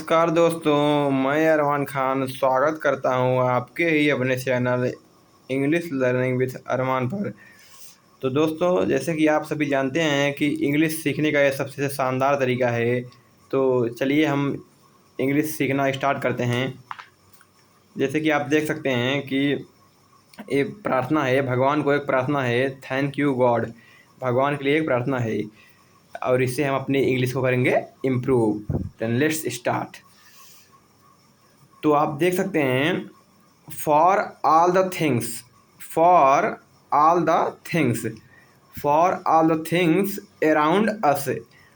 नमस्कार दोस्तों, मैं अरमान खान स्वागत करता हूं आपके ही अपने चैनल इंग्लिश लर्निंग विथ अरमान पर। तो दोस्तों, जैसे कि आप सभी जानते हैं कि इंग्लिश सीखने का यह सबसे शानदार तरीका है। तो चलिए हम इंग्लिश सीखना स्टार्ट करते हैं। जैसे कि आप देख सकते हैं कि एक प्रार्थना है, भगवान को एक प्रार्थना है, थैंक यू गॉड। भगवान के लिए एक प्रार्थना है और इससे हम अपनी इंग्लिश को करेंगे इम्प्रूव। Then let's start. तो आप देख सकते हैं, for all the things, for all the things, for all the things around us.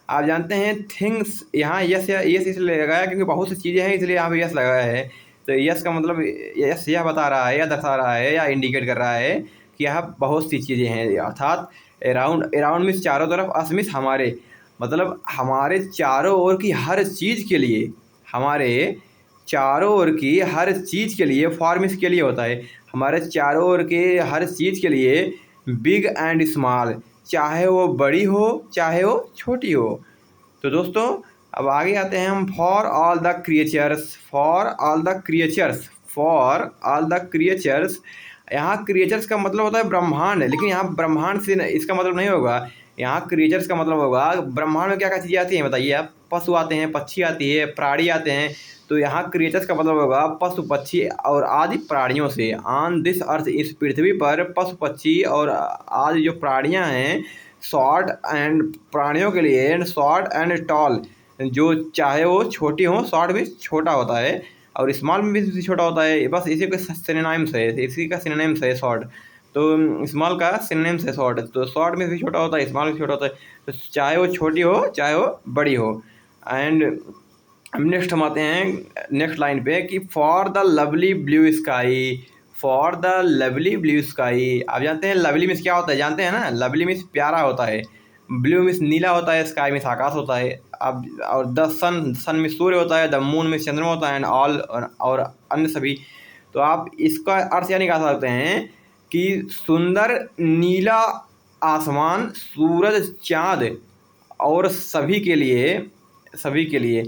आप जानते हैं थिंग्स, यहाँ यस या यस इसलिए लगाया क्योंकि बहुत सी चीज़ें हैं, इसलिए यहाँ पे यस लगाया है। तो यस का मतलब यस यह बता रहा है या दर्शा रहा है या इंडिकेट कर रहा है कि यहाँ बहुत सी चीज़ें हैं। अर्थात अराउंड, अराउंड मीन्स चारों तरफ, अस मीन्स हमारे, मतलब हमारे चारों ओर की हर चीज़ के लिए, हमारे चारों ओर की हर चीज़ के लिए, फॉर मीन्स के लिए होता है, हमारे चारों ओर के हर चीज़ के लिए, बिग एंड स्मॉल, चाहे वो बड़ी हो चाहे वो छोटी हो। तो दोस्तों अब आगे आते हैं हम, for all the creatures, for all the creatures, for all the creatures. यहाँ क्रिएचर्स का मतलब होता है ब्रह्मांड, लेकिन यहाँ ब्रह्मांड से इसका मतलब नहीं होगा। यहाँ क्रिएचर्स का मतलब होगा ब्रह्मांड में क्या क्या चीज़ें आती हैं बताइए आप। पशु आते हैं, पक्षी आती है, प्राणी आते हैं। तो यहाँ क्रिएचर्स का मतलब होगा पशु पक्षी और आदि प्राणियों से। ऑन दिस अर्थ, इस पृथ्वी पर पशु पक्षी और आदि जो प्राणियाँ हैं, शॉर्ट एंड प्राणियों के लिए, शॉर्ट एंड टॉल, जो चाहे वो छोटी हो, शॉर्ट भी छोटा होता है और स्मॉल में भी छोटा होता है। बस इसी का सिनोनिम्स है, इसी का सिनोनिम्स है शॉर्ट। तो स्मॉल का सिनोनिम्स है शॉर्ट। तो शॉर्ट में भी छोटा होता है, स्मॉल में छोटा होता है। तो चाहे वो छोटी हो चाहे वो बड़ी हो। एंड हम नेक्स्ट हम आते हैं नेक्स्ट लाइन पे कि for the lovely blue sky, for the lovely blue sky. आप जानते हैं लवली मीन्स क्या होता है, जानते हैं ना। लवली मीन्स प्यारा होता है, ब्लू मीन्स नीला होता है, स्काई मीन्स आकाश होता है। अब और द सन, सन मीन्स सूर्य होता है, द मून मीन्स चंद्रमा होता है, एंड ऑल और अन्य सभी। तो आप इसका अर्थ यह निकाल सकते हैं कि सुंदर नीला आसमान, सूरज, चाँद और सभी के लिए, सभी के लिए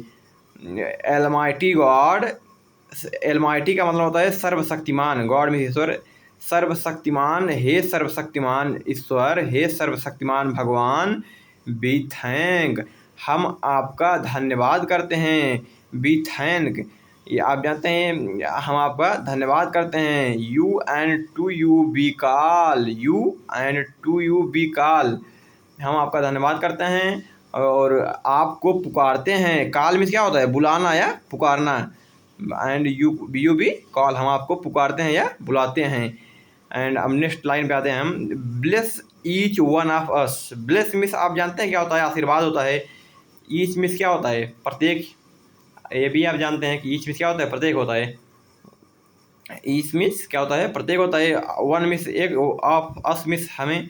एलमाइटी गॉड। एलमाइटी का मतलब होता है सर्वशक्तिमान, गॉड में ईश्वर, सर्वशक्तिमान, हे सर्वशक्तिमान ईश्वर, हे सर्वशक्तिमान भगवान, बी थैंक, हम आपका धन्यवाद करते हैं। बी थैंक, ये आप जानते हैं हम आपका धन्यवाद करते हैं। You and to you be call, you and to you be call, हम आपका धन्यवाद करते हैं और आपको पुकारते हैं। कॉल मीन्स क्या होता है, बुलाना या पुकारना। एंड यू बी कॉल, हम आपको पुकारते हैं या बुलाते हैं। एंड अब नेक्स्ट लाइन पे आते हैं हम, bless each one of us. Bless means आप जानते हैं क्या होता है, आशीर्वाद होता है। ईच मीन्स क्या होता है, प्रत्येक। ये भी आप जानते हैं कि ईच मीन्स क्या होता है, प्रत्येक होता है। ईच मीन्स क्या होता है, प्रत्येक होता है। वन मीन्स एक, ऑफ अस मीन्स हमें।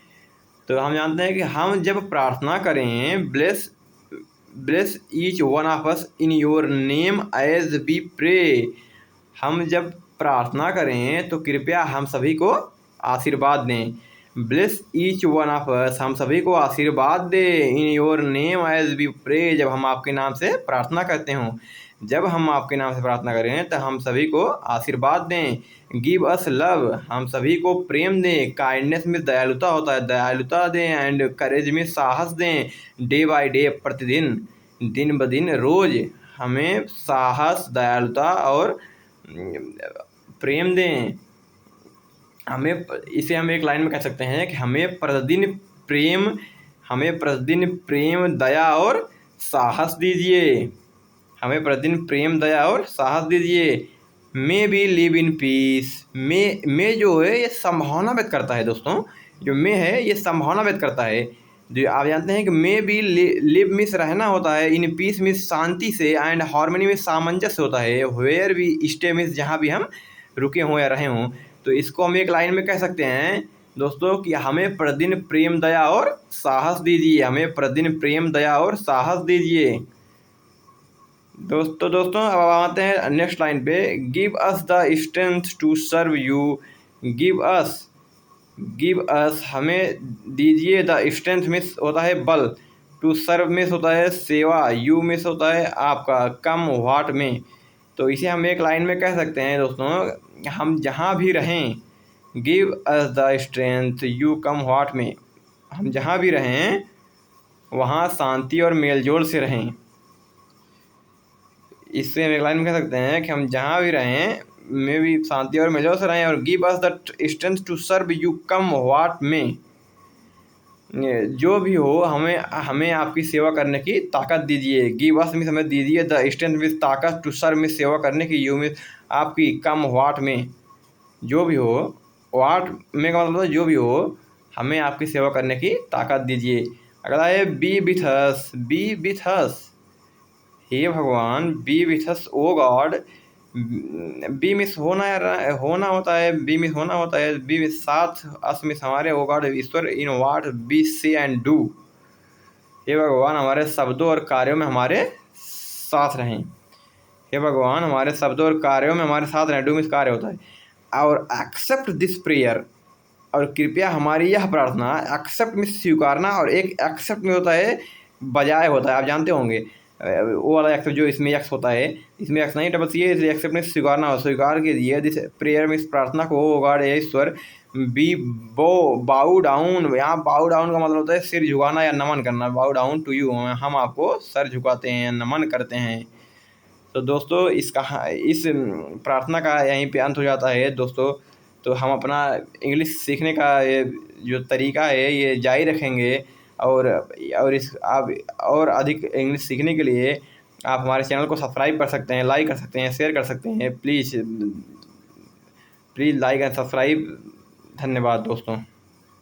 तो हम जानते हैं कि हम जब प्रार्थना करें, bless, bless each one of us in your name as we pray. हम जब प्रार्थना करें तो कृपया हम सभी को आशीर्वाद दें। Bless each one of us, हम सभी को आशीर्वाद दें। In your name as we pray, जब हम आपके नाम से प्रार्थना करते हों। जब हम आपके नाम से प्रार्थना करें तो हम सभी को आशीर्वाद दें। गिव अस लव, हम सभी को प्रेम दें। काइंडनेस में दयालुता होता है, दयालुता दें। एंड करेज में साहस दें। डे बाय डे, प्रतिदिन, दिन ब दिन, रोज़ हमें साहस, दयालुता और प्रेम दें। हमें, इसे हम एक लाइन में कह सकते हैं कि हमें प्रतिदिन प्रेम, हमें प्रतिदिन प्रेम, दया और साहस दीजिए। हमें प्रतिदिन प्रेम, दया और साहस दीजिए। May be live in peace. मे जो है ये संभावना व्यक्त करता है दोस्तों। जो मे है ये संभावना व्यक्त करता है। जो आप जानते हैं कि मे बी लिव मीन्स रहना होता है, इन पीस मीन्स शांति से, एंड हार्मनी में सामंजस्य होता है। वेयर भी स्टे मीन्स जहाँ भी हम रुके हों या रहे हों। तो इसको हम एक लाइन में कह सकते हैं दोस्तों कि हमें प्रतिदिन प्रेम, दया और साहस दीजिए। हमें प्रतिदिन प्रेम, दया और साहस दीजिए। दोस्तों अब आते हैं नेक्स्ट लाइन पे, give us the strength to serve you. Give us, give us, हमें दीजिए, द स्ट्रेंथ मीन्स होता है बल, टू सर्व मिस होता है सेवा, यू मिस होता है आपका, कम व्हाट में। तो इसे हम एक लाइन में कह सकते हैं दोस्तों, हम जहाँ भी रहें, give us the strength you come what में, हम जहाँ भी रहें वहाँ शांति और मेलजोल से रहें। इससे हम एक लाइन में कह सकते हैं कि हम जहाँ भी रहें में भी शांति और मेलजोल से रहें, और give us the strength to serve you come what may, जो भी हो हमें हमें आपकी सेवा करने की ताकत दीजिए। गिव अस मीन्स हमें दीजिए, द स्ट्रेंथ मीन्स ताकत, टू सर्व मीन्स सेवा करने की, यू मीन्स आपकी, कम व्हाट में जो भी हो, व्हाट में का मतलब जो भी हो हमें आपकी सेवा करने की ताकत दीजिए। अगला है be with us, be with us, हे भगवान, be with us oh God. बी मिस होना होना होता है, बी मिस होना होता है, बी मिस साथ, अस मिस हमारे, ओ गॉड ईश्वर, इन वाट बी से एंड डू, हे भगवान हमारे शब्दों और कार्यों में हमारे साथ रहें। हे भगवान हमारे शब्दों और कार्यों में हमारे साथ रहें, डू मिस कार्य होता है। और एक्सेप्ट दिस प्रेयर, और कृपया हमारी यह प्रार्थना, एक्सेप्ट में स्वीकारना, और एक एक्सेप्ट में होता है बजाय होता है, आप जानते होंगे वो वाला एक्सेप्ट जो इसमें एक्स होता है, इसमें एक्स नहीं डबल सी है, इसलिए एक्सेप्ट में स्वीकारना हो, स्वीकार कीजिए दिस प्रेयर में, इस प्रार्थना को, ओ गॉड ईश्वर, बी बो बाउ डाउन, यहाँ बाउ डाउन का मतलब होता है सिर झुकाना या नमन करना, बाउ डाउन टू यू, हम आपको सर झुकाते हैं, नमन करते हैं। तो दोस्तों इस प्रार्थना का यहीं पे अंत हो जाता है दोस्तों। तो हम अपना इंग्लिश सीखने का ये जो तरीका है ये जारी रखेंगे, और इस आप और अधिक इंग्लिश सीखने के लिए आप हमारे चैनल को सब्सक्राइब कर सकते हैं, लाइक कर सकते हैं, शेयर कर सकते हैं। Please like and subscribe. धन्यवाद दोस्तों।